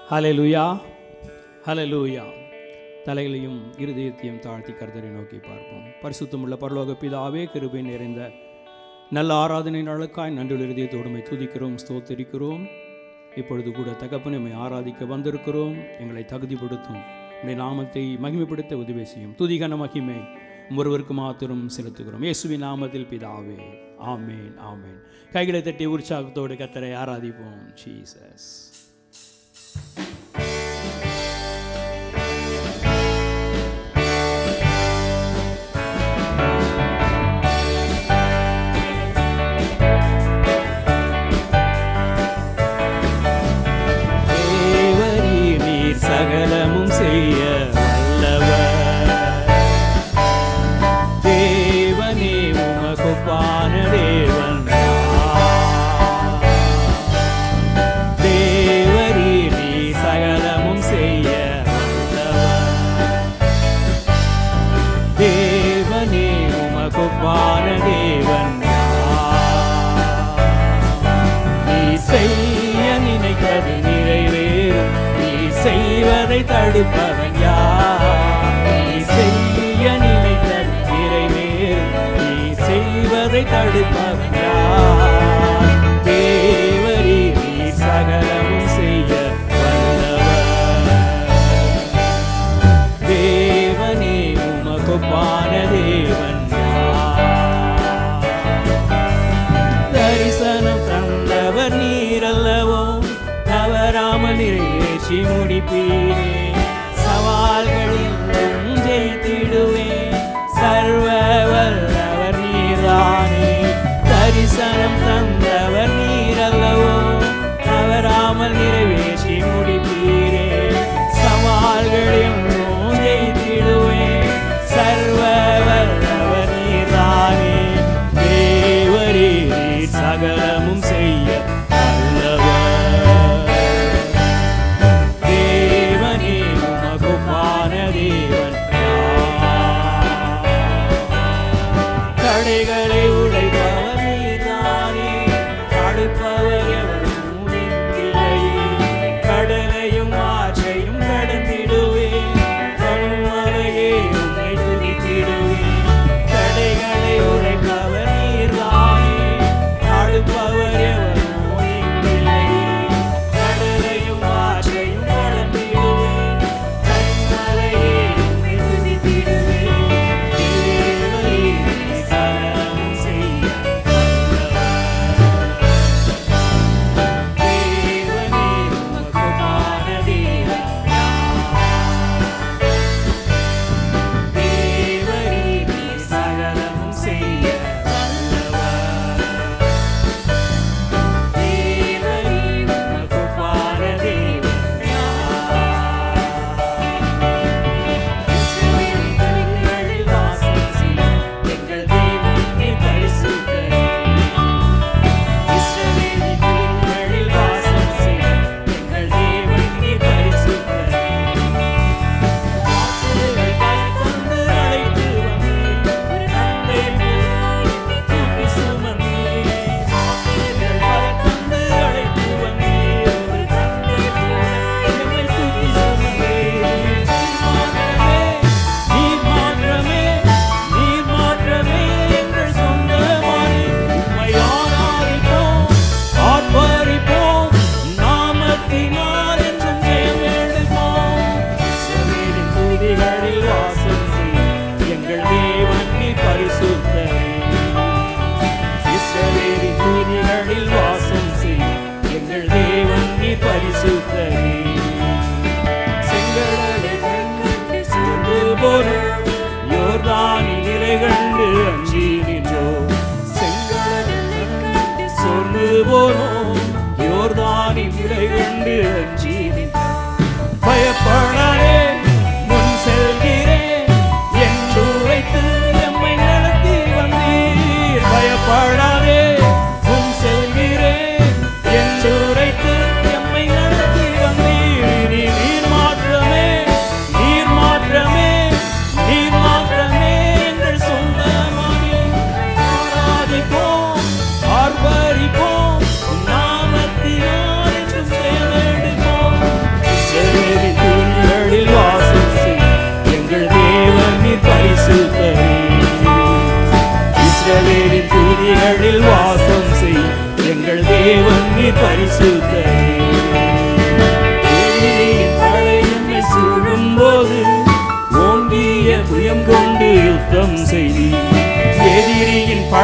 ஹல்லேலூயா, ஹல்லேலூயா. தலைகளையும் இருதயத்தையும் தாழ்த்தி கர்த்தரை நோக்கி பார்ப்போம். பரிசுத்தமுள்ள பரலோக பிதாவே, கிருபை நிறைந்த நல்ல ஆராதனை நாளுக்காய் நன்றியுள்ள இருதயத்தோடுமை துதிக்கிறோம், ஸ்தோத்திரிக்கிறோம். இப்பொழுது கூட தகப்பனை ஆராதிக்க வந்திருக்கிறோம். எங்களை தகுதிப்படுத்தும் உடைய நாமத்தை மகிமைப்படுத்த உதவி செய்யும். துதிகன மகிமை ஒருவருக்கு மாத்திரம் செலுத்துகிறோம். இயேசுவின் நாமத்தில் பிதாவே, ஆமேன், ஆமேன். கைகளை தட்டி உற்சாகத்தோடு கர்த்தரை ஆராதிப்போம். ஜீசஸ். சகலமும் செய்ய வல்லவர் தேவனே, உமக்கொப்பான தேவன் தேவரே, நீ சகலமும் செய்ய வல்லவர் தேவனே, உமக்கொப்பான தேவன் நீ செய்ய நினைத்தது நிறைவேறும், செய்வதை தடுப்பவன் யார்? நீ செய்ய நினைத்தது நிறைவேறும், நீ செய்வதை தடுப்பவன் யார்? தேவரே, நீ சகலமும் செய்ய வல்லவர் தேவனே, உமக்கொப்பான தேவன் யார்? தரிசனம் தந்தவர் நீரல்லவோ, தவறாமல் நிறைவேற்றி முடிப்பீரே. சவால்களில் ஜெயித்திடுவேன், சர்வ வல்லவர் நீர்தானே. தரிசனம் தந்தவர் நீரல்லவோ, தவறாமல் நிறைவேற்றி முடிப்பீரே. சவால்களில் ஜெயித்திடுவேன், சர்வ வல்லவர் நீர்தானே. தேவரே, சகலமும் செய்ய வல்லவர் தேவனே, உமக்கொப்பான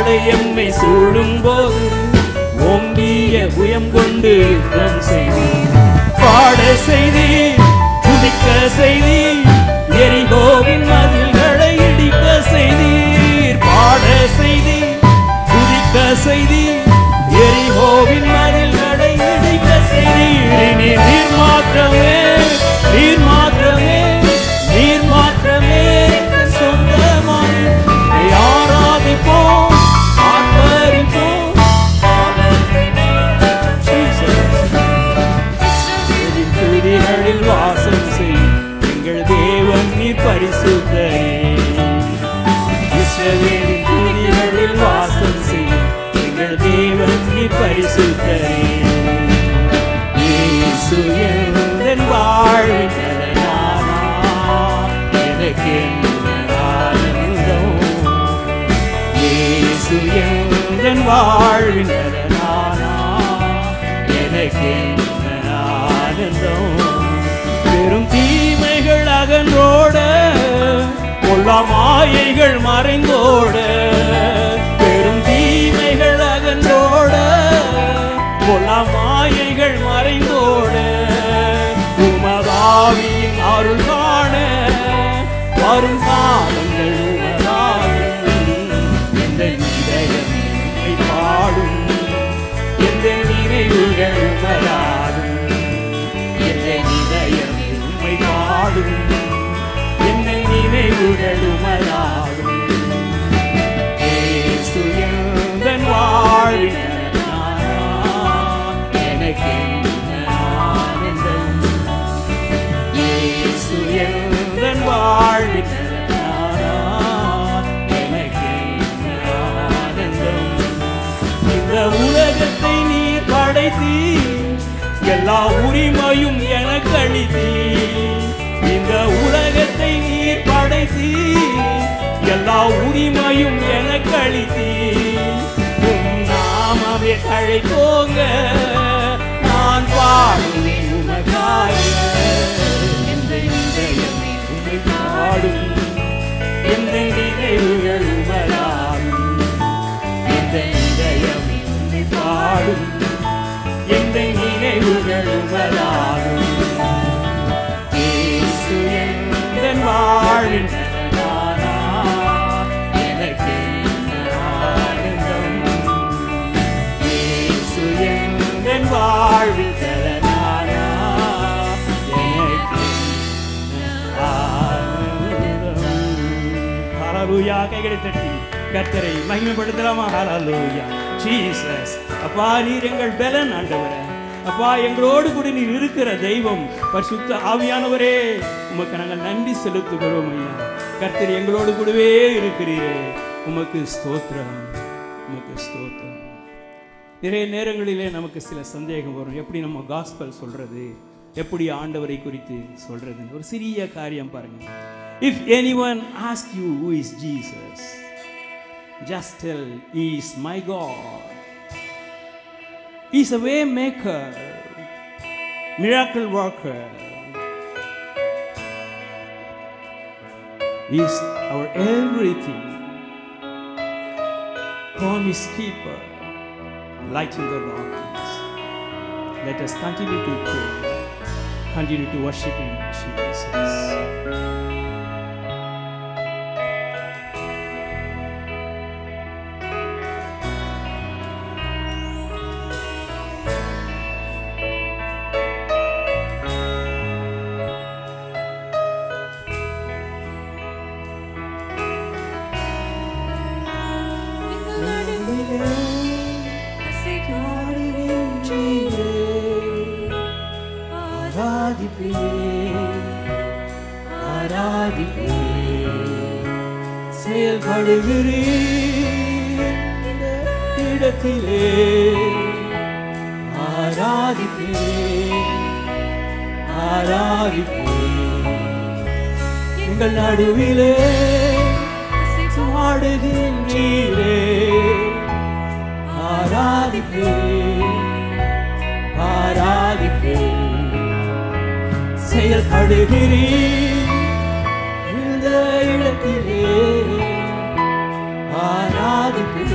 படை எம்மை சூழும் போது ஓங்கிய புயம் கொண்டு யுத்தம் செய்தீர். பாட செய்தீர், துதிக்க செய்தீர், எரிகோவின் மதில்களை இடிக்க செய்தீர். பாட செய்தீர், துதிக்க செய்தீர், எரிகோவின் மதில்களை இடிக்க செய்தீர். இனி நீர் மாற்றமே, நீர் மாற்றமே, நீர் மாற்றமே சொந்தமாய் ஆராதிப்போம், ஆர்ப்பரிப்போம். துதிகளில் வாசம் செய் எங்கள் தேவன் நீர் பரிசுத்தரே. இஸ்ரவேலின் துதிகளில் வாசம் செய் எங்கள் தேவன் நீர் பரிசுத்தரே. இயேசு என் வாழ்வின் பலனானா, எனக்கு ஆனந்தம். இயேசு என் வாழ்வின் பலனானா, எனக்கு ஆனந்தம். பெரும் தீமைகள் அகன்றோட, கொல்லா மாயைகள் மறைந்தோட. பெரும் தீமைகள் அகன்றோட, கொல்லா மாயைகள் மறைந்தோட. உமதாவியின் அருள் காண வரும் காலங்கள் உமதாகும். எந்த இதயம் உம்மை பாடும், எந்த நினைவுகள் உமதாகும். எந்த இதயம் உம்மை பாடும், எந்த நினைவுகள் உமதாகும். இயேசு எந்தன் வாழ்வின் எனக்கு ஆனந்தம். இயேசு எந்தன் வாழ்வின் எனக்கு ஆனந்தம். இந்த உலகத்தை நீர் படைத்தீர், எல்லா உரிமையும் எனக்கு அளித்தீர். இந்த உலகத்தை நீர் படைத்தீர், எல்லா உரிமையும் எனக்கு அளித்தீர். உம் நாமமே அழைத்தோங்க, நான் பாடுவேன் உமக்காக. எந்த இதயம் உம்மை பாடும், எந்த நினைவுகள் உமதாகும். எந்த இதயம் உம்மை பாடும், எந்த நினைவுகள் உமதாகும். இயேசு எந்தன் வாழ்வின் பலனானா, எனக்கு ஆனந்தம். இயேசு எந்தன் வாழ்வின் பலனானா, எனக்கு ஆனந்தம். ஹல்லேலூயா. கைகளை தட்டி கர்த்தரை மகிமைப்படுத்தலாமா? ஹல்லேலூயா. ஜீசஸ். அப்பா, நீர் எங்கள் பலன் ஆண்டவரே. அப்பா, எங்களோடு கூட நீர் இருக்கிற தெய்வம் பரிசுத்த ஆவியானவரே, உமக்கு நாங்கள் நன்றி செலுத்துகிறோம் ஐயா. கர்த்தர் எங்களோடு கூடவே இருக்கிறீரே, உமக்கு ஸ்தோத்திரம், உமக்கு ஸ்தோத்திரம். நிறைய நேரங்களிலே நமக்கு சில சந்தேகம் வரும், எப்படி நம்ம காஸ்பல் சொல்றது, எப்படி ஆண்டவரை குறித்து சொல்றது. ஒரு சிறிய காரியம் பாருங்க. If anyone asks you who is Jesus, just tell he is my God. He is a way maker, miracle worker. He is our everything, promise keeper, light in the darkness. Let us continue to pray, continue to worship Him, Jesus. எங்கள் நடுவிலே ஆடுகின்றீரே, ஆராதிப்பே ஆராதிப்பே. செயல்படுகிறீர் இந்த இடத்திலே, ஆராதிப்பே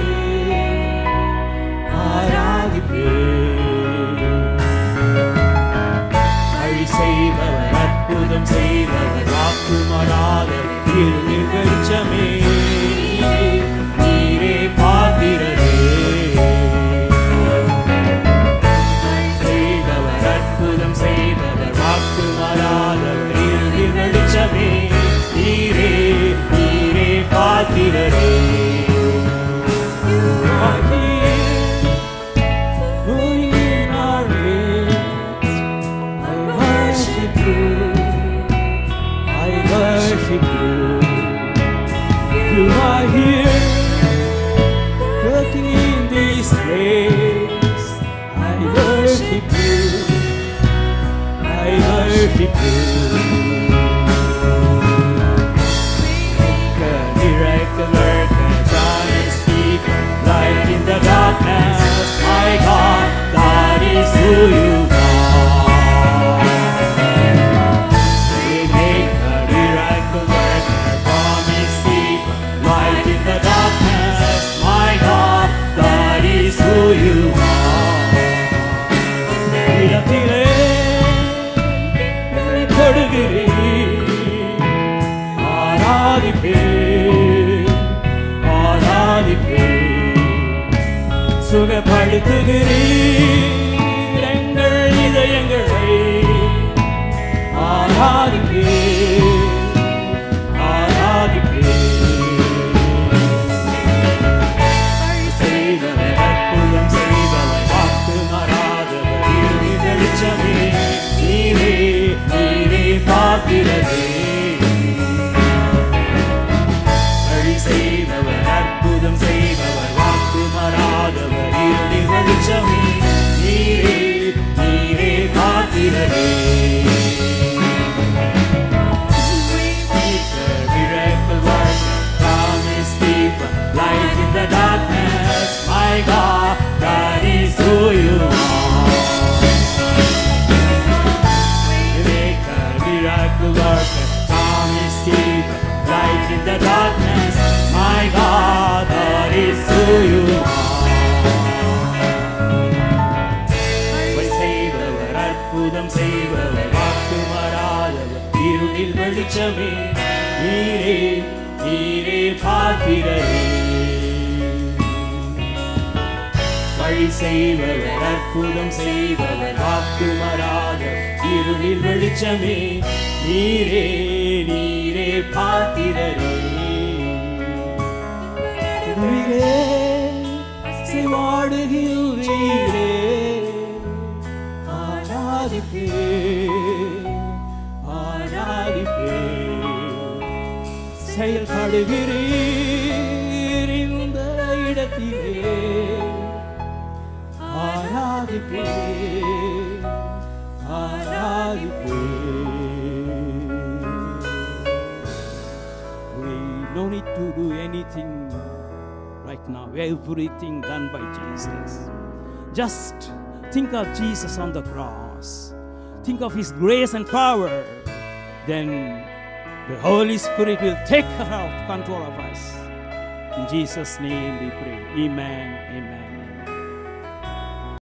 worship you. You are here, working in this place. I worship you. I worship you. Miracle worker, promise keeper, light in the darkness. My God, that is who you are. Waymaker, miracle worker, promise keeper, light in the darkness. My God, that is who you are. இடத்திலே தொடுகிறீர், ஆராதிப்பேன், ஆராதிப்பேன். சுகப்படுத்துகிறீர் எங்கள் இதயங்களை, ஆராதிப்பேன், ஆராதிப்பேன். செய்தவர், அற்புதம் செய்தவர், வாக்கு மாறாதவர், இறுதி வெளிச்சமே, நீரே, நீரே பார்க்கிறதே. வழி செய்தவர், அற்புதம் செய்தவர், வாக்கு மாறாதவர், இறுதி வெளிச்சமே, நீரே, நீரே பார்க்கிறதே. Miracle worker, promise keeper, light in the darkness. My God, that is who you are. Miracle worker, promise keeper, light in the darkness. My God, that is who you are. வழி செய்பவர், அற்புதம் செய்பவர், வாக்கு மாறாதவர், இருளில் வெளிச்சமே, நீரே, நீரே பார்க்கிறதே. வழி செய்பவர், அற்புதம் செய்பவர், வாக்கு மாறாதவர், இருளில் வெளிச்சமே, நீரே, நீரே பார்க்கிறதே. உயிரே வாடுகிறீரே, ஆராதிப்பேன், ஆராதிப்பேன். செயல்படுகிறீர் இந்த இடத்திலே, ஆராதிப்பேன், ஆராதிப்பேன். We no need to do anything right now. Everything done by Jesus. Just think of Jesus on the cross. Think of His grace and power. Then the Holy Spirit will take control of us. In Jesus' name we pray. Amen. Amen.